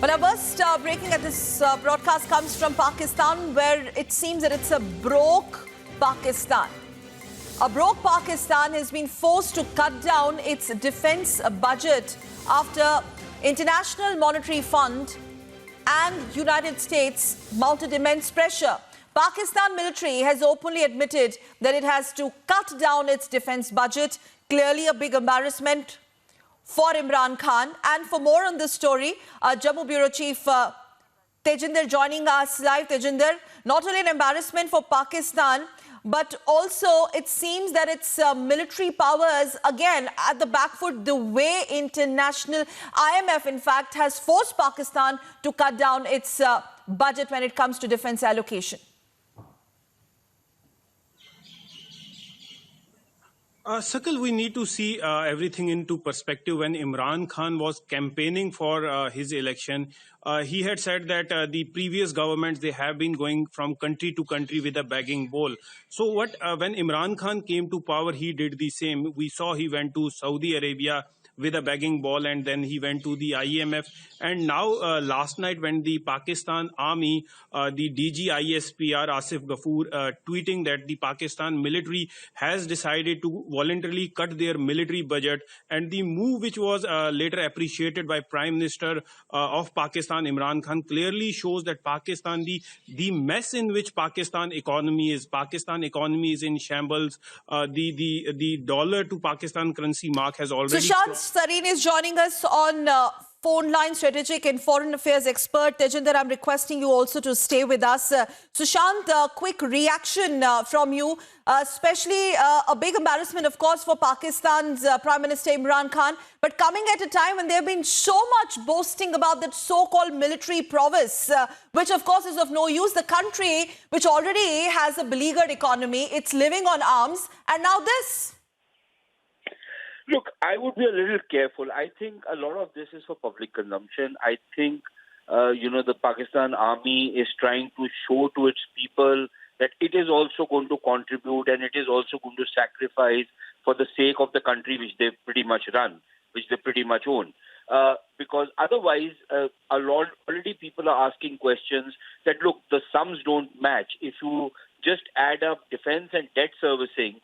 Well, our first breaking at this broadcast comes from Pakistan, where it seems that it's a broke Pakistan. A broke Pakistan has been forced to cut down its defense budget after International Monetary Fund and United States mounted immense pressure. Pakistan military has openly admitted that it has to cut down its defense budget. Clearly a big embarrassment for Imran Khan. And for more on this story, Jammu Bureau Chief Tejinder joining us live. Tejinder, not only an embarrassment for Pakistan, but also it seems that its military powers, again, at the back foot, the way international IMF, in fact, has forced Pakistan to cut down its budget when it comes to defense allocation. Sakal, we need to see everything into perspective. When Imran Khan was campaigning for his election, he had said that the previous governments, they have been going from country to country with a begging bowl. So when Imran Khan came to power, he did the same. We saw he went to Saudi Arabia with a begging ball, and then he went to the IMF. And now, last night, when the Pakistan Army, the DG ISPR Asif Ghafoor, tweeting that the Pakistan military has decided to voluntarily cut their military budget, and the move, which was later appreciated by Prime Minister of Pakistan, Imran Khan, clearly shows that Pakistan, the mess in which Pakistan economy is in shambles. The dollar to Pakistan currency mark has already... Sushant Sareen is joining us on phone line, strategic and foreign affairs expert. Tejinder, I'm requesting you also to stay with us. Sushant, quick reaction from you, especially a big embarrassment, of course, for Pakistan's Prime Minister Imran Khan, but coming at a time when there have been so much boasting about that so-called military prowess, which of course is of no use. The country, which already has a beleaguered economy, it's living on arms, and now this. Look, I would be a little careful. I think a lot of this is for public consumption. I think, the Pakistan army is trying to show to its people that it is also going to contribute and it is also going to sacrifice for the sake of the country which they pretty much run, which they pretty much own. Because otherwise, already people are asking questions that, look, the sums don't match. If you just add up defense and debt servicing,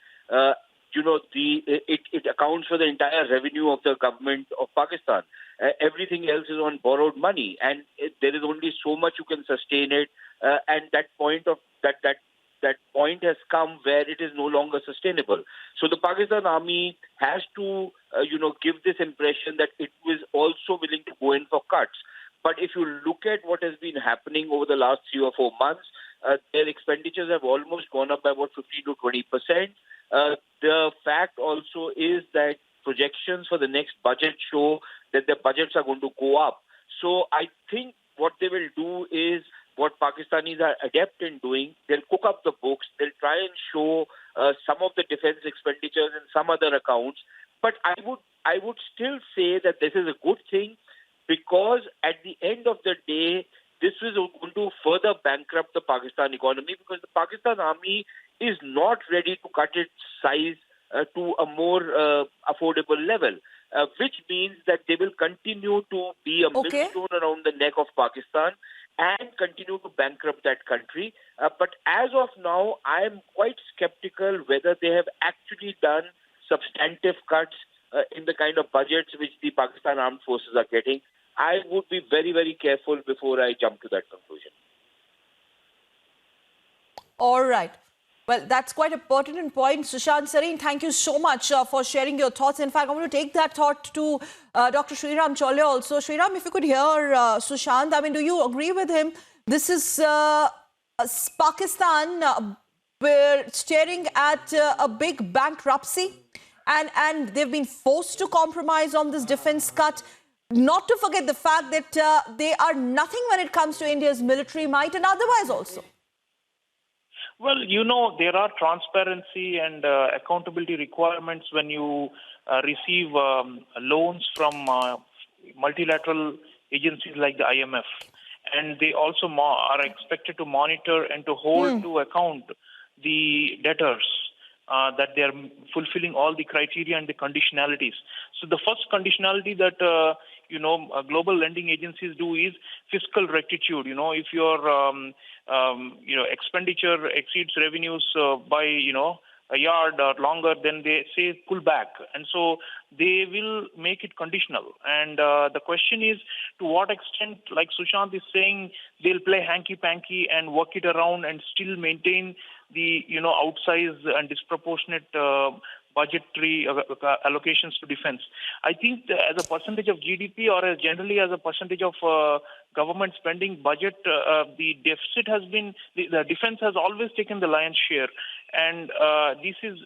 it accounts for the entire revenue of the government of Pakistan. Everything else is on borrowed money, and there is only so much you can sustain it. And that point has come where it is no longer sustainable. So the Pakistan army has to, give this impression that it was also willing to go in for cuts. But if you look at what has been happening over the last 3 or 4 months, their expenditures have almost gone up by about 15 to 20%. The fact also is that projections for the next budget show that their budgets are going to go up. So I think what they will do is what Pakistanis are adept in doing. They'll cook up the books. They'll try and show some of the defense expenditures in some other accounts. But I would still say that this is a good thing, because at the end of the day, this is going to further bankrupt the Pakistan economy, because the Pakistan army is not ready to cut its size to a more affordable level, which means that they will continue to be a millstone around the neck of Pakistan and continue to bankrupt that country. But as of now, I am quite skeptical whether they have actually done substantive cuts in the kind of budgets which the Pakistan armed forces are getting. I would be very, very careful before I jump to that conclusion. All right. Well, that's quite a pertinent point. Sushant Sareen, thank you so much for sharing your thoughts. In fact, I want to take that thought to Dr. Sriram Cholya also. Sriram, if you could hear Sushant, I mean, do you agree with him? This is Pakistan, we're staring at a big bankruptcy, and they've been forced to compromise on this defense cut. Not to forget the fact that they are nothing when it comes to India's military might and otherwise also. Well, there are transparency and accountability requirements when you receive loans from multilateral agencies like the IMF. And they also are expected to monitor and to hold to account the debtors, that they are fulfilling all the criteria and the conditionalities. So the first conditionality that global lending agencies do is fiscal rectitude. If your expenditure exceeds revenues by a yard or longer, then they say pull back, and so they will make it conditional. And the question is, to what extent, like Sushant is saying, they'll play hanky-panky and work it around and still maintain the outsized and disproportionate budgetary allocations to defense. I think as a percentage of GDP or as generally as a percentage of government spending budget, the deficit has been, the defense has always taken the lion's share. And this is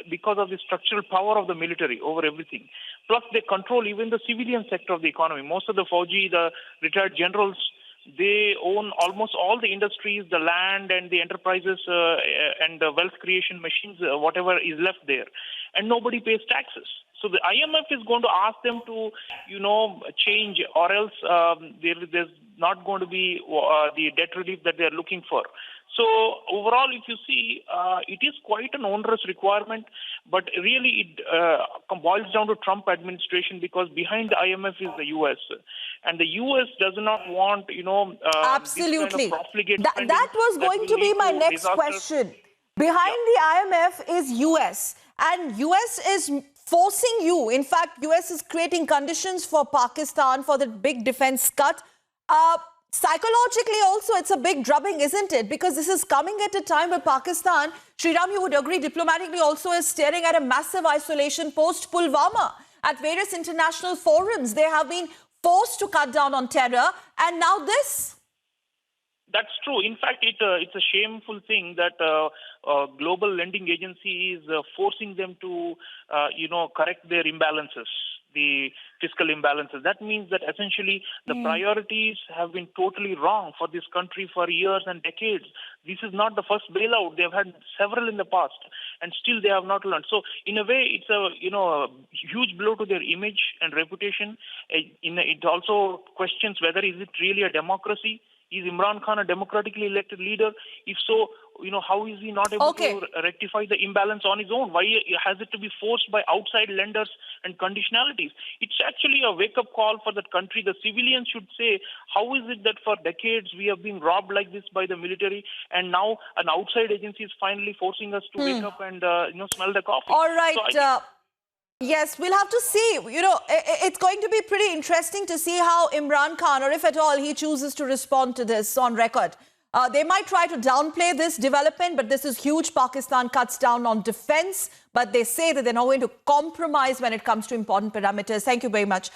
because of the structural power of the military over everything. Plus, they control even the civilian sector of the economy. Most of the Fauji, the retired generals, they own almost all the industries, the land and the enterprises and the wealth creation machines, whatever is left there. And nobody pays taxes. So the IMF is going to ask them to, change, or else there's not going to be the debt relief that they're looking for. So overall, if you see, it is quite an onerous requirement, but really it boils down to Trump administration, because behind the IMF is the U.S. And the U.S. does not want, absolutely. This kind of profligate that was going to be my next question. Behind the IMF is U.S. and U.S. is forcing you. In fact, U.S. is creating conditions for Pakistan for the big defense cut. Psychologically also, it's a big drubbing, isn't it? Because this is coming at a time where Pakistan, Sriram, you would agree, diplomatically also is staring at a massive isolation post-Pulwama. At various international forums, they have been forced to cut down on terror, and now this. That's true. In fact, it's a shameful thing that global lending agency is forcing them to, correct their imbalances, the fiscal imbalances. That means that essentially the priorities have been totally wrong for this country for years and decades. This is not the first bailout. They've had several in the past, and still they have not learned. So in a way, it's a huge blow to their image and reputation. It also questions whether is it really a democracy. Is Imran Khan a democratically elected leader? If so, how is he not able to rectify the imbalance on his own? Why has it to be forced by outside lenders and conditionalities? It's actually a wake-up call for that country. The civilians should say, how is it that for decades we have been robbed like this by the military, and now an outside agency is finally forcing us to wake up and smell the coffee? All right. So yes, we'll have to see. It's going to be pretty interesting to see how Imran Khan, or if at all he chooses to respond to this on record. They might try to downplay this development, but this is huge. Pakistan cuts down on defense, but they say that they're not going to compromise when it comes to important parameters. Thank you very much.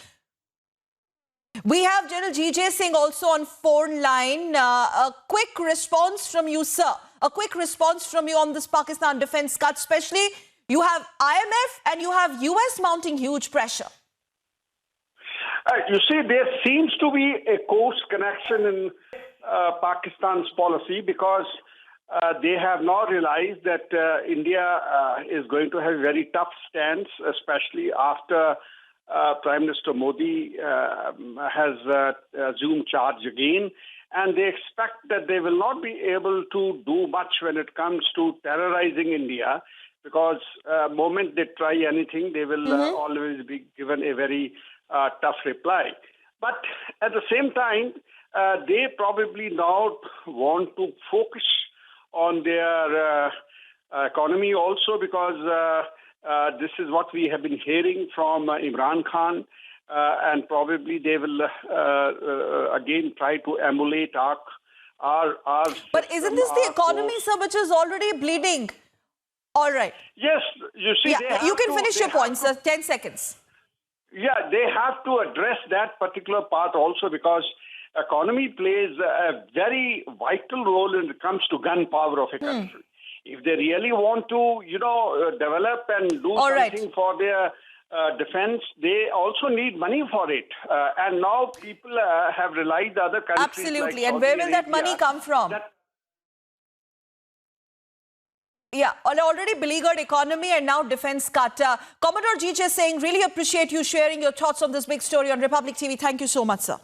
We have General GJ Singh also on phone line. A quick response from you, sir. A quick response from you on this Pakistan defense cut, especially. You have IMF and you have US mounting huge pressure. You see, there seems to be a close connection in Pakistan's policy, because they have now realized that India is going to have a very tough stance, especially after Prime Minister Modi has assumed charge again. And they expect that they will not be able to do much when it comes to terrorizing India, because moment they try anything, they will always be given a very tough reply. But at the same time, they probably now want to focus on their economy also, because this is what we have been hearing from Imran Khan, and probably they will again try to emulate our But isn't this the economy, sir, which is already bleeding? All right. Yes, you see, you can finish your point, sir. 10 seconds. Yeah, they have to address that particular part also, because economy plays a very vital role when it comes to gun power of a country. If they really want to, develop and do something for their defense, they also need money for it. And now people have realized other countries. Absolutely. Like and where will that money come from? Yeah, an already beleaguered economy and now defense cut. Commodore GJ Singh, really appreciate you sharing your thoughts on this big story on Republic TV. Thank you so much, sir.